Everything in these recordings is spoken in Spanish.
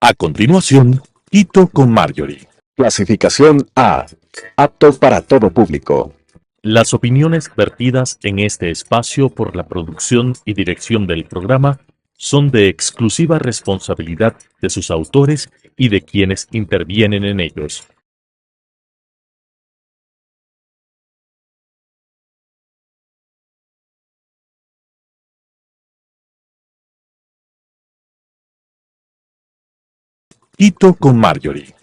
A continuación, Quito con Marjorie. Clasificación A. Apto para todo público. Las opiniones vertidas en este espacio por la producción y dirección del programa son de exclusiva responsabilidad de sus autores y de quienes intervienen en ellos. Quito con Marjorie.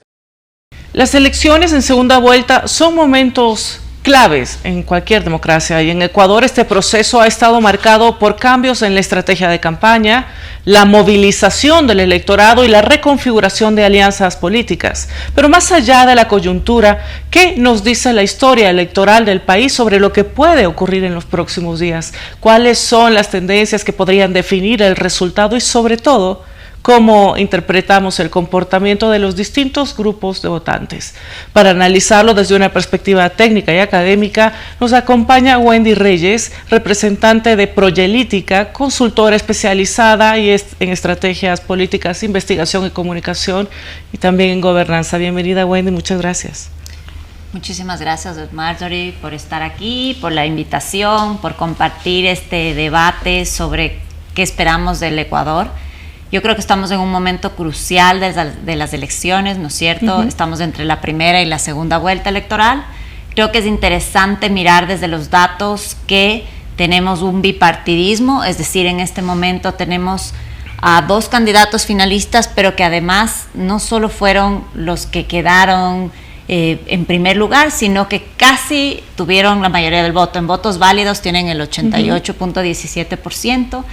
Las elecciones en segunda vuelta son momentos claves en cualquier democracia y en Ecuador este proceso ha estado marcado por cambios en la estrategia de campaña, la movilización del electorado y la reconfiguración de alianzas políticas. Pero más allá de la coyuntura, ¿qué nos dice la historia electoral del país sobre lo que puede ocurrir en los próximos días? ¿Cuáles son las tendencias que podrían definir el resultado y sobre todo, cómo interpretamos el comportamiento de los distintos grupos de votantes? Para analizarlo desde una perspectiva técnica y académica, nos acompaña Wendy Reyes, representante de Proyelítica, consultora especializada en estrategias políticas, investigación y comunicación, y también en gobernanza. Bienvenida, Wendy, muchas gracias. Muchísimas gracias, Marjorie, por estar aquí, por la invitación, por compartir este debate sobre qué esperamos del Ecuador. Yo creo que estamos en un momento crucial de las elecciones, ¿no es cierto? Estamos entre la primera y la segunda vuelta electoral. Creo que es interesante mirar desde los datos que tenemos un bipartidismo, es decir, en este momento tenemos a dos candidatos finalistas, pero que además no solo fueron los que quedaron en primer lugar, sino que casi tuvieron la mayoría del voto. En votos válidos tienen el 88.17%.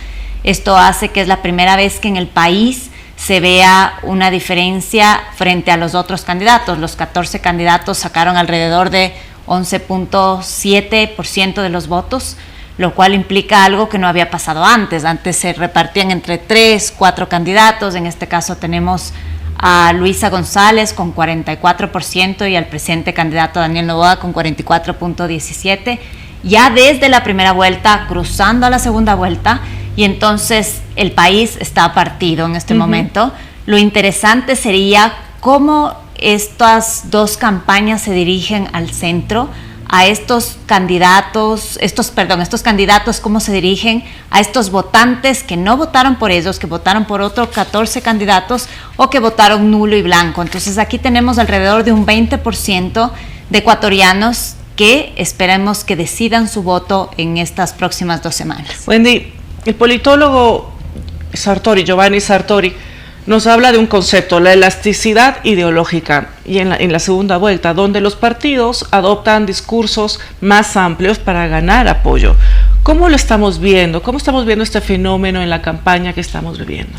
Esto hace que es la primera vez que en el país se vea una diferencia frente a los otros candidatos. Los 14 candidatos sacaron alrededor de 11.7% de los votos, lo cual implica algo que no había pasado antes. Antes se repartían entre 3, 4 candidatos. En este caso tenemos a Luisa González con 44% y al presidente candidato Daniel Noboa con 44.17%. Ya desde la primera vuelta, cruzando a la segunda vuelta, y entonces el país está partido en este momento. Lo interesante sería cómo estas dos campañas se dirigen al centro, a estos candidatos, estos candidatos cómo se dirigen a estos votantes que no votaron por ellos, que votaron por otros 14 candidatos o que votaron nulo y blanco. Entonces aquí tenemos alrededor de un 20% de ecuatorianos que esperemos que decidan su voto en estas próximas 2 semanas. Wendy, el politólogo Giovanni Sartori, nos habla de un concepto, la elasticidad ideológica, y en la segunda vuelta, donde los partidos adoptan discursos más amplios para ganar apoyo. ¿Cómo lo estamos viendo? ¿Cómo estamos viendo este fenómeno en la campaña que estamos viviendo?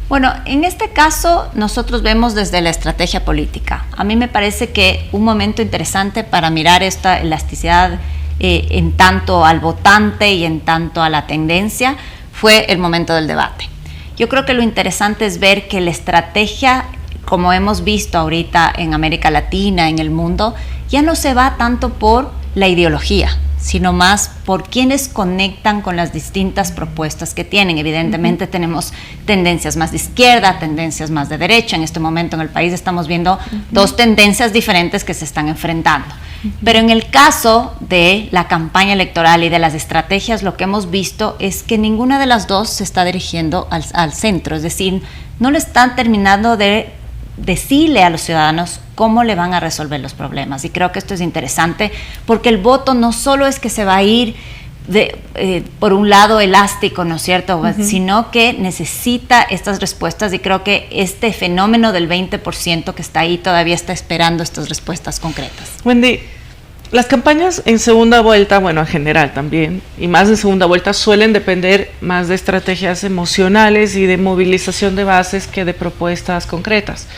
Bueno, en este caso nosotros vemos desde la estrategia política. A mí me parece que un momento interesante para mirar esta elasticidad en tanto al votante y en tanto a la tendencia fue el momento del debate. Yo creo que lo interesante es ver que la estrategia, como hemos visto ahorita en América Latina, en el mundo, ya no se va tanto por la ideología, sino más por quienes conectan con las distintas propuestas que tienen. Evidentemente tenemos tendencias más de izquierda, tendencias más de derecha. En este momento en el país estamos viendo dos tendencias diferentes que se están enfrentando. Pero en el caso de la campaña electoral y de las estrategias, lo que hemos visto es que ninguna de las dos se está dirigiendo al centro, es decir, no le están terminando de decirle a los ciudadanos cómo le van a resolver los problemas. Y creo que esto es interesante porque el voto no solo es que se va a ir por un lado elástico, ¿no es cierto? Sino que necesita estas respuestas, y creo que este fenómeno del 20% que está ahí todavía está esperando estas respuestas concretas. Wendy, las campañas en segunda vuelta, bueno, en general también, y más en segunda vuelta, suelen depender más de estrategias emocionales y de movilización de bases que de propuestas concretas.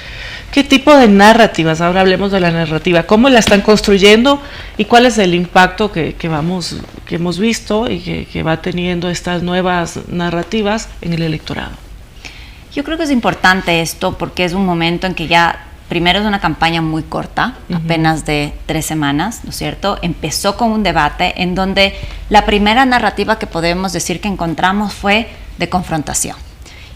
¿Qué tipo de narrativas? Ahora hablemos de la narrativa. ¿Cómo la están construyendo y cuál es el impacto que hemos visto y que va teniendo estas nuevas narrativas en el electorado? Yo creo que es importante esto porque es un momento en que ya, primero es una campaña muy corta, apenas de 3 semanas, ¿no es cierto? Empezó con un debate en donde la primera narrativa que podemos decir que encontramos fue de confrontación.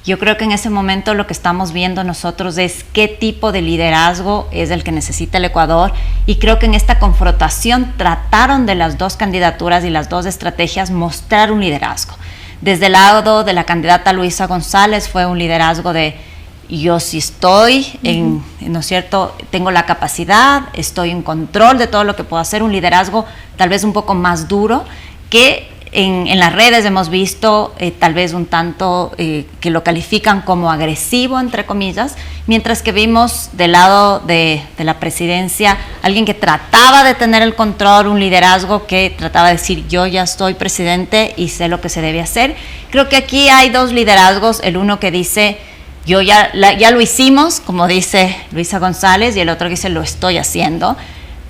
Yo creo que en ese momento lo que estamos viendo nosotros es qué tipo de liderazgo es el que necesita el Ecuador, y creo que en esta confrontación trataron de las dos candidaturas y las dos estrategias mostrar un liderazgo. Desde el lado de la candidata Luisa González fue un liderazgo de yo sí estoy, ¿no es cierto? Tengo la capacidad, estoy en control de todo lo que puedo hacer, un liderazgo tal vez un poco más duro, que en las redes hemos visto tal vez un tanto que lo califican como agresivo, entre comillas, mientras que vimos del lado de la presidencia alguien que trataba de tener el control, un liderazgo que trataba de decir yo ya estoy presidente y sé lo que se debe hacer. Creo que aquí hay dos liderazgos, el uno que dice yo ya lo hicimos, como dice Luisa González, y el otro que dice lo estoy haciendo,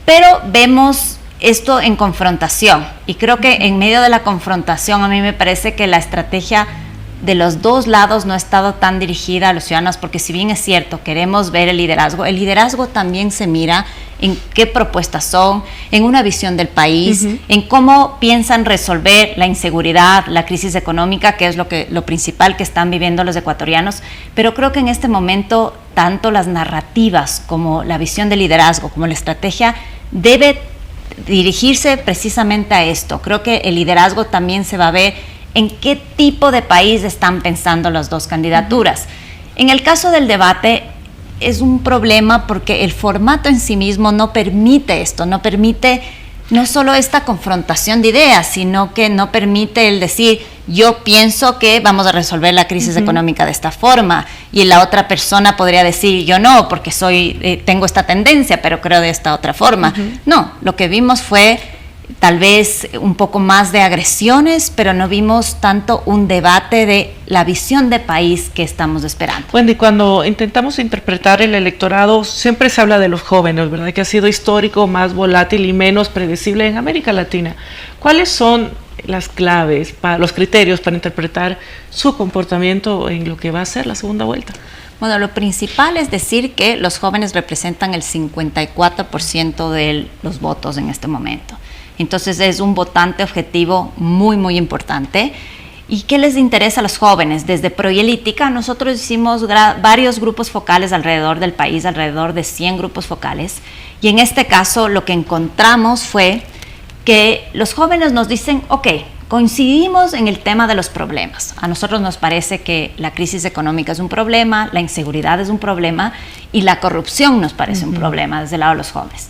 pero vemos esto en confrontación, y creo que en medio de la confrontación a mí me parece que la estrategia de los dos lados no ha estado tan dirigida a los ciudadanos, porque si bien es cierto, queremos ver el liderazgo también se mira en qué propuestas son, en una visión del país, en cómo piensan resolver la inseguridad, la crisis económica, que es lo principal que están viviendo los ecuatorianos. Pero creo que en este momento, tanto las narrativas como la visión del liderazgo, como la estrategia, debe dirigirse precisamente a esto. Creo que el liderazgo también se va a ver en qué tipo de país están pensando las dos candidaturas. En el caso del debate es un problema porque el formato en sí mismo no permite esto, no permite no solo esta confrontación de ideas, sino que no permite el decir yo pienso que vamos a resolver la crisis económica de esta forma, y la otra persona podría decir yo no, porque tengo esta tendencia, pero creo de esta otra forma. No, lo que vimos fue tal vez un poco más de agresiones, pero no vimos tanto un debate de la visión de país que estamos esperando. Wendy, cuando intentamos interpretar el electorado, siempre se habla de los jóvenes, ¿verdad? Que ha sido histórico, más volátil y menos predecible en América Latina. ¿Cuáles son las claves, los criterios para interpretar su comportamiento en lo que va a ser la segunda vuelta? Bueno, lo principal es decir que los jóvenes representan el 54% de los votos en este momento. Entonces es un votante objetivo muy, muy importante. ¿Y qué les interesa a los jóvenes? Desde Proyelítica nosotros hicimos varios grupos focales alrededor del país, alrededor de 100 grupos focales. Y en este caso lo que encontramos fue que los jóvenes nos dicen, ok, coincidimos en el tema de los problemas. A nosotros nos parece que la crisis económica es un problema, la inseguridad es un problema y la corrupción nos parece un problema desde el lado de los jóvenes.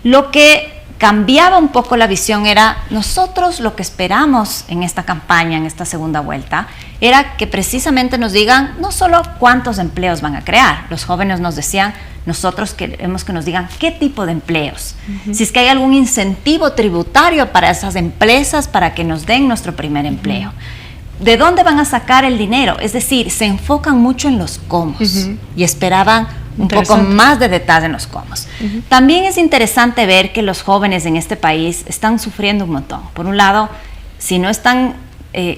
Lo que cambiaba un poco la visión era, nosotros lo que esperamos en esta campaña, en esta segunda vuelta, era que precisamente nos digan no solo cuántos empleos van a crear. Los jóvenes nos decían, nosotros queremos que nos digan qué tipo de empleos, si es que hay algún incentivo tributario para esas empresas para que nos den nuestro primer empleo. ¿De dónde van a sacar el dinero? Es decir, se enfocan mucho en los cómo y esperaban un poco más de detalle en los cómo. También es interesante ver que los jóvenes en este país están sufriendo un montón. Por un lado, si no están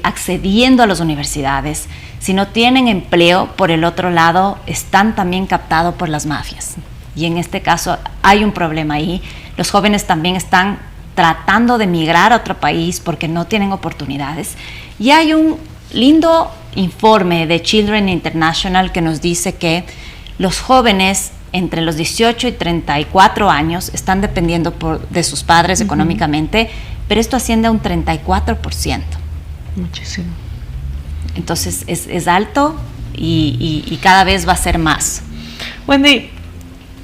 accediendo a las universidades, si no tienen empleo, por el otro lado, están también captados por las mafias. Y en este caso hay un problema ahí. Los jóvenes también están tratando de migrar a otro país porque no tienen oportunidades. Y hay un lindo informe de Children International que nos dice que los jóvenes entre los 18 y 34 años están dependiendo de sus padres económicamente, pero esto asciende a un 34%. Muchísimo. Entonces es alto y cada vez va a ser más. Wendy,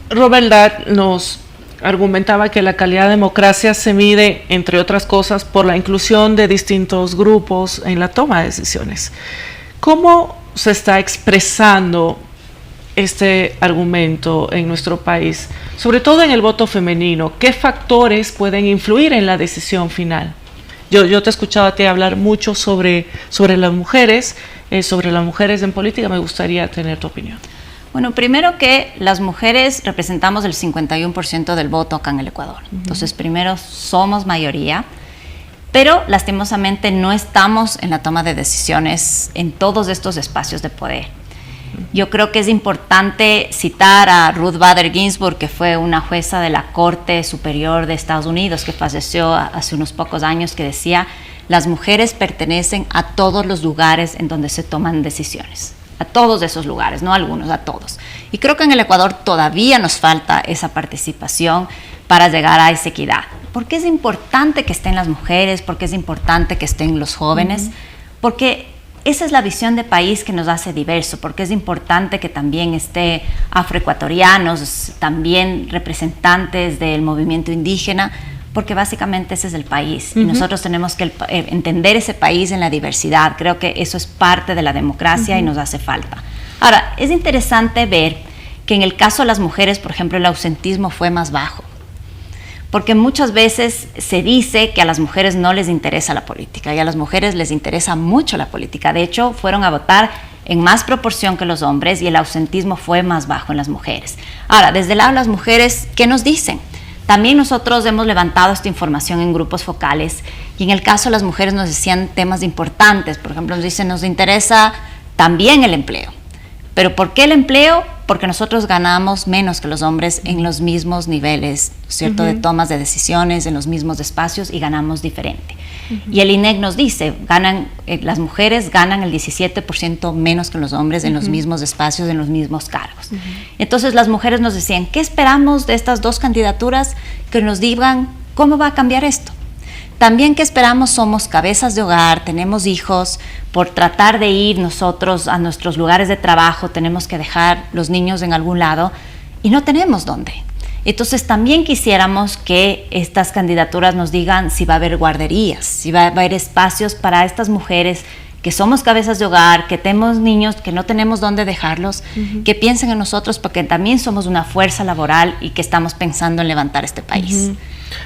Robert Ladd nos argumentaba que la calidad de democracia se mide, entre otras cosas, por la inclusión de distintos grupos en la toma de decisiones. ¿Cómo se está expresando este argumento en nuestro país, sobre todo en el voto femenino? ¿Qué factores pueden influir en la decisión final? Yo te he escuchado a ti hablar mucho sobre las mujeres en política. Me gustaría tener tu opinión. Bueno, primero que las mujeres representamos el 51% del voto acá en el Ecuador. Entonces, primero somos mayoría, pero lastimosamente no estamos en la toma de decisiones en todos estos espacios de poder. Yo creo que es importante citar a Ruth Bader Ginsburg, que fue una jueza de la Corte Superior de Estados Unidos, que falleció hace unos pocos años, que decía, las mujeres pertenecen a todos los lugares en donde se toman decisiones. a todos esos lugares, no a algunos, a todos. Y creo que en el Ecuador todavía nos falta esa participación para llegar a esa equidad. ¿Por qué es importante que estén las mujeres? ¿Por qué es importante que estén los jóvenes? Porque esa es la visión de país que nos hace diverso, porque es importante que también esté afroecuatorianos, también representantes del movimiento indígena, porque básicamente ese es el país. Y nosotros tenemos que entender ese país en la diversidad. Creo que eso es parte de la democracia y nos hace falta. Ahora, es interesante ver que en el caso de las mujeres, por ejemplo, el ausentismo fue más bajo. Porque muchas veces se dice que a las mujeres no les interesa la política y a las mujeres les interesa mucho la política. De hecho, fueron a votar en más proporción que los hombres y el ausentismo fue más bajo en las mujeres. Ahora, desde el lado de las mujeres, ¿qué nos dicen? También nosotros hemos levantado esta información en grupos focales y en el caso de las mujeres nos decían temas importantes. Por ejemplo, nos dicen, nos interesa también el empleo. ¿Pero por qué el empleo? Porque nosotros ganamos menos que los hombres en los mismos niveles, ¿cierto? De tomas de decisiones, en los mismos espacios y ganamos diferente. Y el INEC nos dice, las mujeres ganan el 17% menos que los hombres en los mismos espacios, en los mismos cargos. Entonces las mujeres nos decían, ¿qué esperamos de estas dos candidaturas? Que nos digan cómo va a cambiar esto. También que esperamos somos cabezas de hogar, tenemos hijos, por tratar de ir nosotros a nuestros lugares de trabajo, tenemos que dejar los niños en algún lado y no tenemos dónde. Entonces también quisiéramos que estas candidaturas nos digan si va a haber guarderías, si va a haber espacios para estas mujeres que somos cabezas de hogar, que tenemos niños, que no tenemos dónde dejarlos, que piensen en nosotros porque también somos una fuerza laboral y que estamos pensando en levantar este país.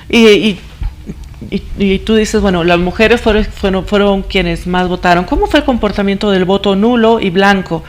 Y tú dices, bueno, las mujeres fueron quienes más votaron. ¿Cómo fue el comportamiento del voto nulo y blanco?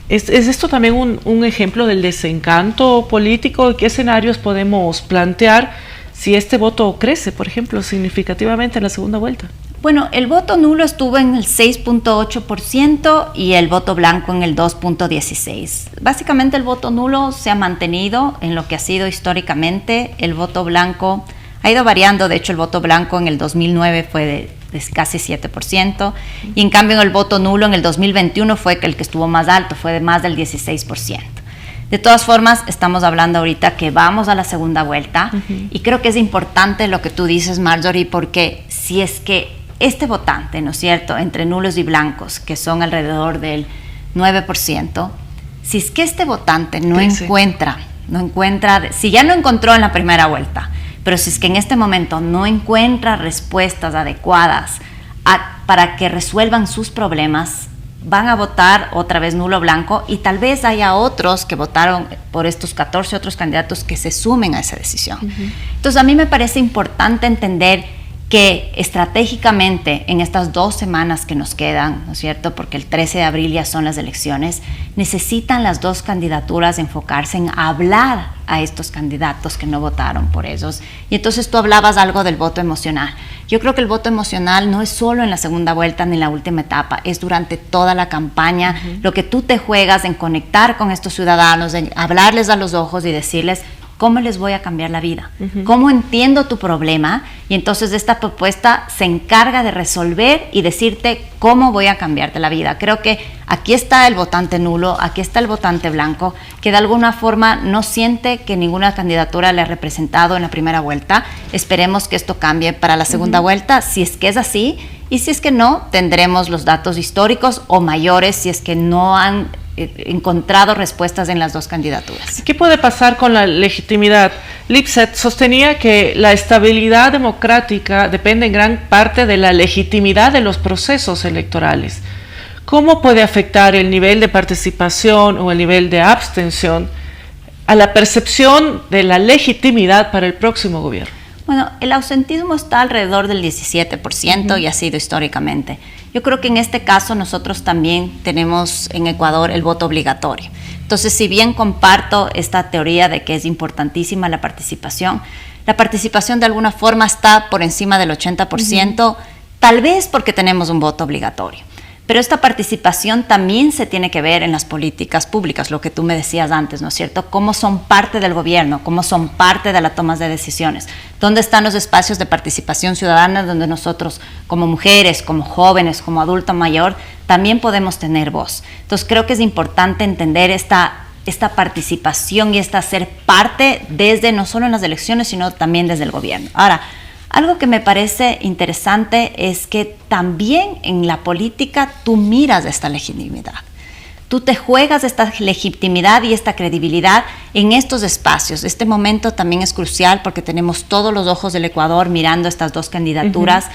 ¿Es esto también un ejemplo del desencanto político? ¿Qué escenarios podemos plantear si este voto crece, por ejemplo, significativamente en la segunda vuelta? Bueno, el voto nulo estuvo en el 6.8% y el voto blanco en el 2.16%. Básicamente el voto nulo se ha mantenido en lo que ha sido históricamente. El voto blanco ha ido variando. De hecho, el voto blanco en el 2009 fue de casi 7%, y en cambio el voto nulo en el 2021 fue el que estuvo más alto, fue de más del 16%. De todas formas, estamos hablando ahorita que vamos a la segunda vuelta, y creo que es importante lo que tú dices, Marjorie, porque si es que este votante, ¿no es cierto?, entre nulos y blancos, que son alrededor del 9%, si es que este votante no encuentra, si ya no encontró en la primera vuelta, pero si es que en este momento no encuentra respuestas adecuadas para que resuelvan sus problemas, van a votar otra vez nulo o blanco, y tal vez haya otros que votaron por estos 14 otros candidatos que se sumen a esa decisión. Entonces a mí me parece importante entender que estratégicamente en estas 2 semanas que nos quedan, ¿no es cierto?, porque el 13 de abril ya son las elecciones, necesitan las 2 candidaturas enfocarse en hablar a estos candidatos que no votaron por ellos. Y entonces tú hablabas algo del voto emocional. Yo creo que el voto emocional no es solo en la segunda vuelta ni en la última etapa, es durante toda la campaña, lo que tú te juegas en conectar con estos ciudadanos, en hablarles a los ojos y decirles ¿cómo les voy a cambiar la vida? ¿Cómo entiendo tu problema? Y entonces esta propuesta se encarga de resolver y decirte cómo voy a cambiarte la vida. Creo que aquí está el votante nulo, aquí está el votante blanco, que de alguna forma no siente que ninguna candidatura le ha representado en la primera vuelta. Esperemos que esto cambie para la segunda vuelta, si es que es así, y si es que no, tendremos los datos históricos o mayores si es que no han encontrado respuestas en las 2 candidaturas. ¿Qué puede pasar con la legitimidad? Lipset sostenía que la estabilidad democrática depende en gran parte de la legitimidad de los procesos electorales. ¿Cómo puede afectar el nivel de participación o el nivel de abstención a la percepción de la legitimidad para el próximo gobierno? Bueno, el ausentismo está alrededor del 17% y ha sido históricamente. Yo creo que en este caso nosotros también tenemos en Ecuador el voto obligatorio. Entonces, si bien comparto esta teoría de que es importantísima la participación de alguna forma está por encima del 80%, tal vez porque tenemos un voto obligatorio. Pero esta participación también se tiene que ver en las políticas públicas, lo que tú me decías antes, ¿no es cierto? Cómo son parte del gobierno, cómo son parte de la toma de decisiones. ¿Dónde están los espacios de participación ciudadana donde nosotros, como mujeres, como jóvenes, como adulto mayor, también podemos tener voz? Entonces creo que es importante entender esta participación y ser parte desde no solo en las elecciones, sino también desde el gobierno. Ahora, algo que me parece interesante es que también en la política tú miras esta legitimidad. Tú te juegas esta legitimidad y esta credibilidad en estos espacios. Este momento también es crucial porque tenemos todos los ojos del Ecuador mirando estas dos candidaturas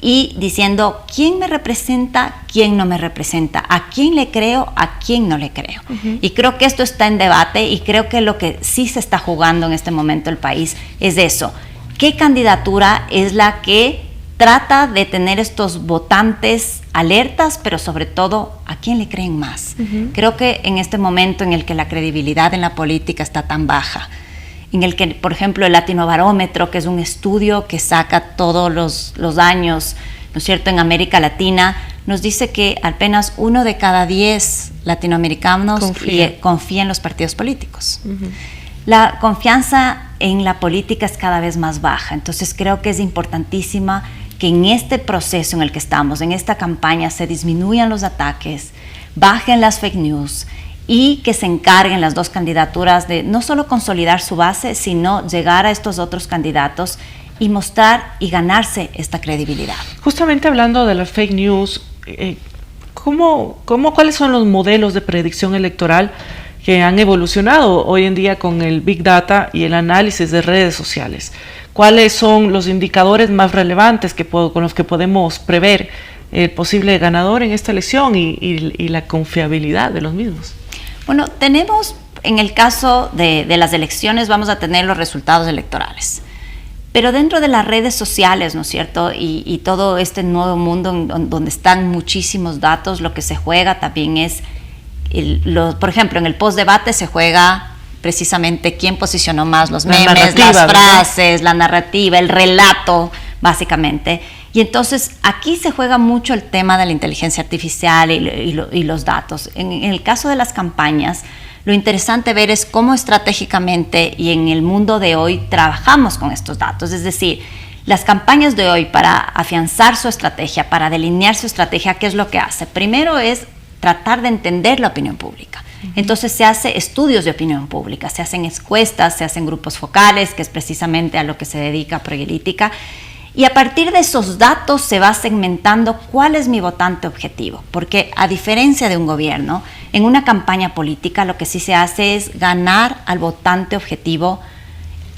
y diciendo quién me representa, quién no me representa, a quién le creo, a quién no le creo. Y creo que esto está en debate y creo que lo que sí se está jugando en este momento el país es eso. ¿Qué candidatura es la que trata de tener estos votantes alertas, pero sobre todo, ¿a quién le creen más? Creo que en este momento en el que la credibilidad en la política está tan baja, en el que, por ejemplo, el Latinobarómetro, que es un estudio que saca todos los años, ¿no es cierto?, en América Latina, nos dice que apenas 1 de cada 10 latinoamericanos confía en los partidos políticos. La confianza en la política es cada vez más baja, entonces creo que es importantísima que en este proceso en el que estamos, en esta campaña, se disminuyan los ataques, bajen las fake news y que se encarguen las dos candidaturas de no solo consolidar su base, sino llegar a estos otros candidatos y mostrar y ganarse esta credibilidad. Justamente hablando de las fake news, ¿cuáles son los modelos de predicción electoral que han evolucionado hoy en día con el Big Data y el análisis de redes sociales? ¿Cuáles son los indicadores más relevantes con los que podemos prever el posible ganador en esta elección y la confiabilidad de los mismos? Bueno, tenemos, en el caso de las elecciones, vamos a tener los resultados electorales. Pero dentro de las redes sociales, ¿no es cierto? Y todo este nuevo mundo donde están muchísimos datos, lo que se juega también es, por ejemplo, en el post-debate se juega precisamente quién posicionó más los memes, las frases, la narrativa, el relato, básicamente. Y entonces aquí se juega mucho el tema de la inteligencia artificial y los datos. En el caso de las campañas, lo interesante ver es cómo estratégicamente y en el mundo de hoy trabajamos con estos datos. Es decir, las campañas de hoy, para afianzar su estrategia, para delinear su estrategia, ¿qué es lo que hace? Primero es tratar de entender la opinión pública. Entonces se hace estudios de opinión pública, se hacen encuestas, se hacen grupos focales, que es precisamente a lo que se dedica Progelítica, y a partir de esos datos se va segmentando cuál es mi votante objetivo, porque a diferencia de un gobierno, en una campaña política lo que sí se hace es ganar al votante objetivo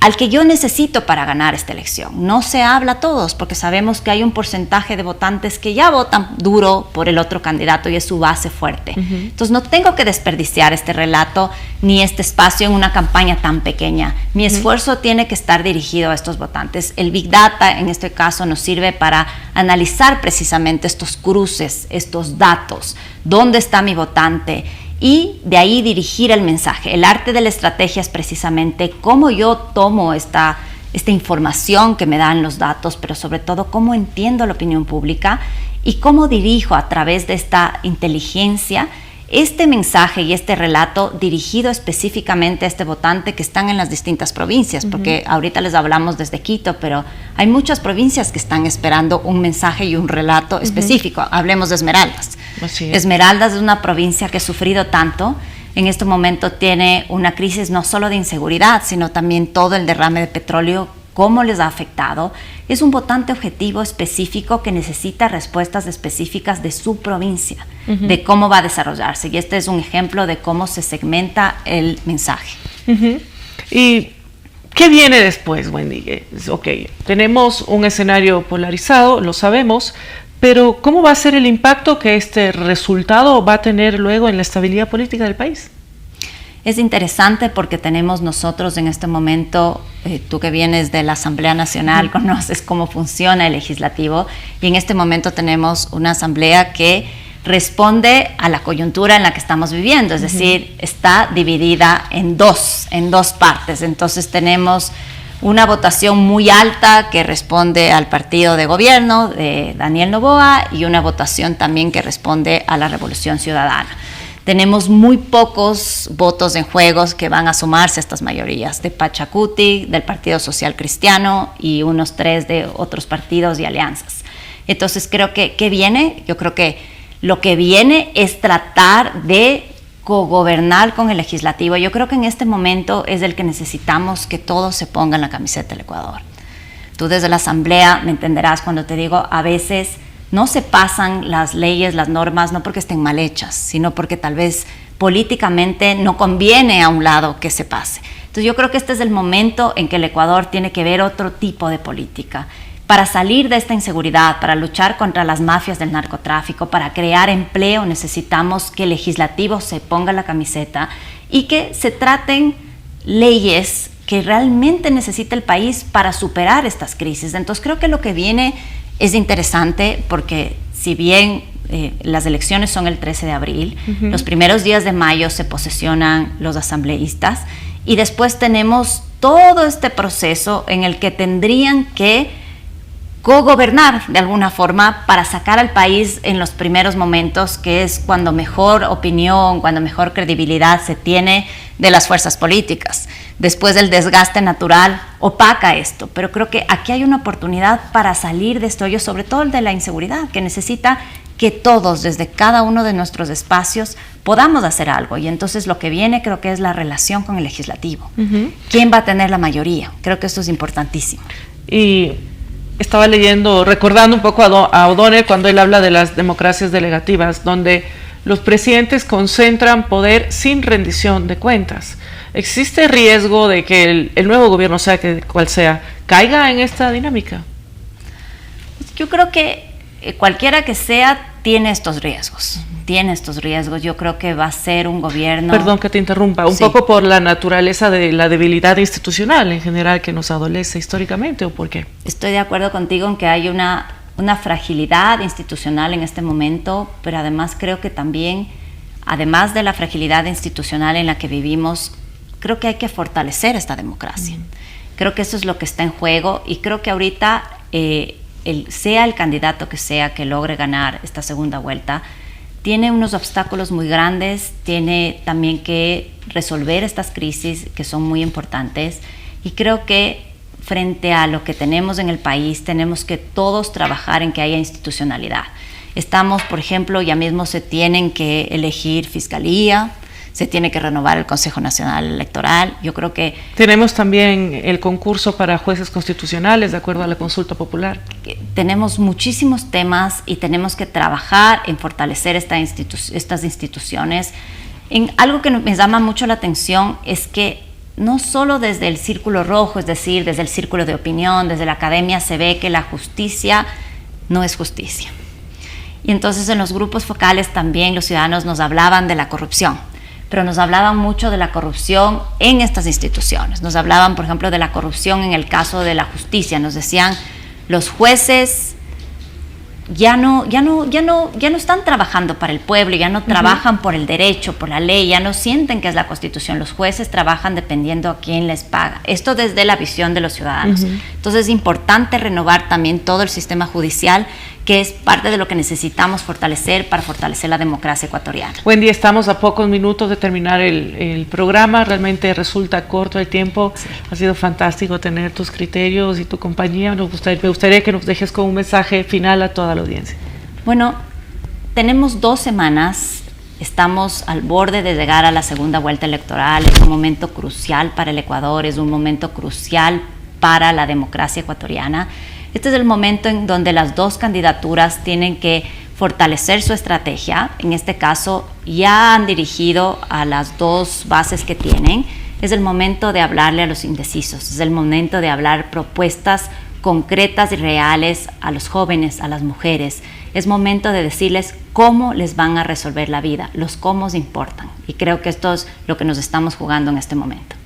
al que yo necesito para ganar esta elección. No se habla a todos, porque sabemos que hay un porcentaje de votantes que ya votan duro por el otro candidato y es su base fuerte. Entonces no tengo que desperdiciar este relato ni este espacio en una campaña tan pequeña. Mi esfuerzo tiene que estar dirigido a estos votantes. El Big Data en este caso nos sirve para analizar precisamente estos cruces, estos datos. ¿Dónde está mi votante? Y de ahí dirigir el mensaje. El arte de la estrategia es precisamente cómo yo tomo esta información que me dan los datos, pero sobre todo cómo entiendo la opinión pública y cómo dirijo a través de esta inteligencia este mensaje y este relato dirigido específicamente a este votante que están en las distintas provincias, porque ahorita les hablamos desde Quito, pero hay muchas provincias que están esperando un mensaje y un relato específico. Hablemos de Esmeraldas. Así es. Esmeraldas es una provincia que ha sufrido tanto, en este momento tiene una crisis no solo de inseguridad, sino también todo el derrame de petróleo, cómo les ha afectado. Es un votante objetivo específico que necesita respuestas específicas de su provincia, de cómo va a desarrollarse. Y este es un ejemplo de cómo se segmenta el mensaje. ¿Y qué viene después, Wendy? Ok, tenemos un escenario polarizado, lo sabemos, pero ¿cómo va a ser el impacto que este resultado va a tener luego en la estabilidad política del país? Es interesante porque tenemos nosotros en este momento, tú que vienes de la Asamblea Nacional, conoces cómo funciona el legislativo, y en este momento tenemos una asamblea que responde a la coyuntura en la que estamos viviendo, es decir, está dividida en dos partes. Entonces tenemos una votación muy alta que responde al partido de gobierno de Daniel Noboa y una votación también que responde a la Revolución Ciudadana. Tenemos muy pocos votos en juego que van a sumarse a estas mayorías, de Pachacuti, del Partido Social Cristiano y unos 3 de otros partidos y alianzas. Entonces creo que, ¿qué viene? Yo creo que lo que viene es tratar de cogobernar con el legislativo. Yo creo que en este momento es el que necesitamos que todos se pongan la camiseta del Ecuador. Tú desde la Asamblea me entenderás cuando te digo, a veces no se pasan las leyes, las normas, no porque estén mal hechas, sino porque tal vez políticamente no conviene a un lado que se pase. Entonces yo creo que este es el momento en que el Ecuador tiene que ver otro tipo de política. Para salir de esta inseguridad, para luchar contra las mafias del narcotráfico, para crear empleo, necesitamos que el legislativo se ponga la camiseta y que se traten leyes que realmente necesita el país para superar estas crisis. Entonces creo que lo que viene es interesante porque si bien las elecciones son el 13 de abril, los primeros días de mayo se posesionan los asambleístas y después tenemos todo este proceso en el que tendrían que cogobernar de alguna forma para sacar al país en los primeros momentos, que es cuando mejor opinión, cuando mejor credibilidad se tiene de las fuerzas políticas. Después del desgaste natural opaca esto, pero creo que aquí hay una oportunidad para salir de esto, sobre todo el de la inseguridad, que necesita que todos, desde cada uno de nuestros espacios, podamos hacer algo. Y entonces lo que viene creo que es la relación con el legislativo. ¿Quién va a tener la mayoría? Creo que esto es importantísimo. Y estaba leyendo, recordando un poco a O'Donnell cuando él habla de las democracias delegativas, donde los presidentes concentran poder sin rendición de cuentas. ¿Existe riesgo de que el nuevo gobierno, sea que cual sea, caiga en esta dinámica? Yo creo que cualquiera que sea tiene estos riesgos. Tiene estos riesgos. Yo creo que va a ser un gobierno... Perdón que te interrumpa, un poco por la naturaleza de la debilidad institucional en general que nos adolece históricamente, ¿o por qué? Estoy de acuerdo contigo en que hay una fragilidad institucional en este momento, pero además creo que también, además de la fragilidad institucional en la que vivimos, creo que hay que fortalecer esta democracia. Creo que eso es lo que está en juego y creo que ahorita, sea el candidato que sea que logre ganar esta segunda vuelta, tiene unos obstáculos muy grandes, tiene también que resolver estas crisis que son muy importantes y creo que frente a lo que tenemos en el país tenemos que todos trabajar en que haya institucionalidad. Estamos, por ejemplo, ya mismo se tienen que elegir fiscalía, se tiene que renovar el Consejo Nacional Electoral. Yo creo que... Tenemos también el concurso para jueces constitucionales, de acuerdo a la consulta popular. Tenemos muchísimos temas y tenemos que trabajar en fortalecer estas instituciones. En algo que me llama mucho la atención es que no solo desde el círculo rojo, es decir, desde el círculo de opinión, desde la academia, se ve que la justicia no es justicia. Y entonces en los grupos focales también los ciudadanos nos hablaban de la corrupción, pero nos hablaban mucho de la corrupción en estas instituciones. Nos hablaban, por ejemplo, de la corrupción en el caso de la justicia. Nos decían, los jueces ya no están trabajando para el pueblo, ya no trabajan por el derecho, por la ley, ya no sienten que es la Constitución. Los jueces trabajan dependiendo a quién les paga. Esto desde la visión de los ciudadanos. Entonces es importante renovar también todo el sistema judicial, que es parte de lo que necesitamos fortalecer para fortalecer la democracia ecuatoriana. Wendy, estamos a pocos minutos de terminar el programa, realmente resulta corto el tiempo. Sí. Ha sido fantástico tener tus criterios y tu compañía. Me gustaría que nos dejes con un mensaje final a toda la audiencia. Bueno, tenemos 2 semanas, estamos al borde de llegar a la segunda vuelta electoral, es un momento crucial para el Ecuador, es un momento crucial para la democracia ecuatoriana. Este es el momento en donde las 2 candidaturas tienen que fortalecer su estrategia. En este caso, ya han dirigido a las 2 bases que tienen. Es el momento de hablarle a los indecisos, es el momento de hablar propuestas concretas y reales a los jóvenes, a las mujeres. Es momento de decirles cómo les van a resolver la vida. Los cómo importan. Y creo que esto es lo que nos estamos jugando en este momento.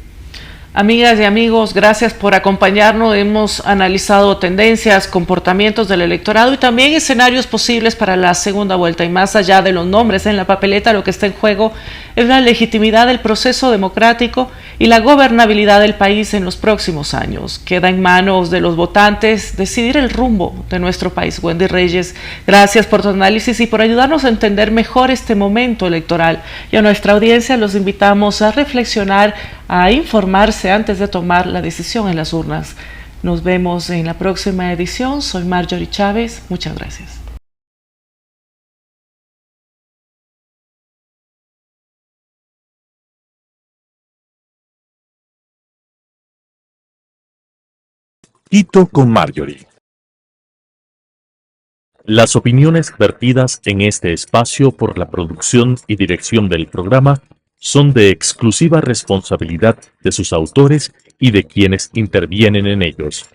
Amigas y amigos, gracias por acompañarnos. Hemos analizado tendencias, comportamientos del electorado y también escenarios posibles para la segunda vuelta. Y más allá de los nombres en la papeleta, lo que está en juego es la legitimidad del proceso democrático y la gobernabilidad del país en los próximos años. Queda en manos de los votantes decidir el rumbo de nuestro país. Wendy Reyes, gracias por tu análisis y por ayudarnos a entender mejor este momento electoral. Y a nuestra audiencia los invitamos a reflexionar, a informarse antes de tomar la decisión en las urnas. Nos vemos en la próxima edición. Soy Marjorie Chávez. Muchas gracias. Quito con Marjorie. Las opiniones vertidas en este espacio por la producción y dirección del programa son de exclusiva responsabilidad de sus autores y de quienes intervienen en ellos.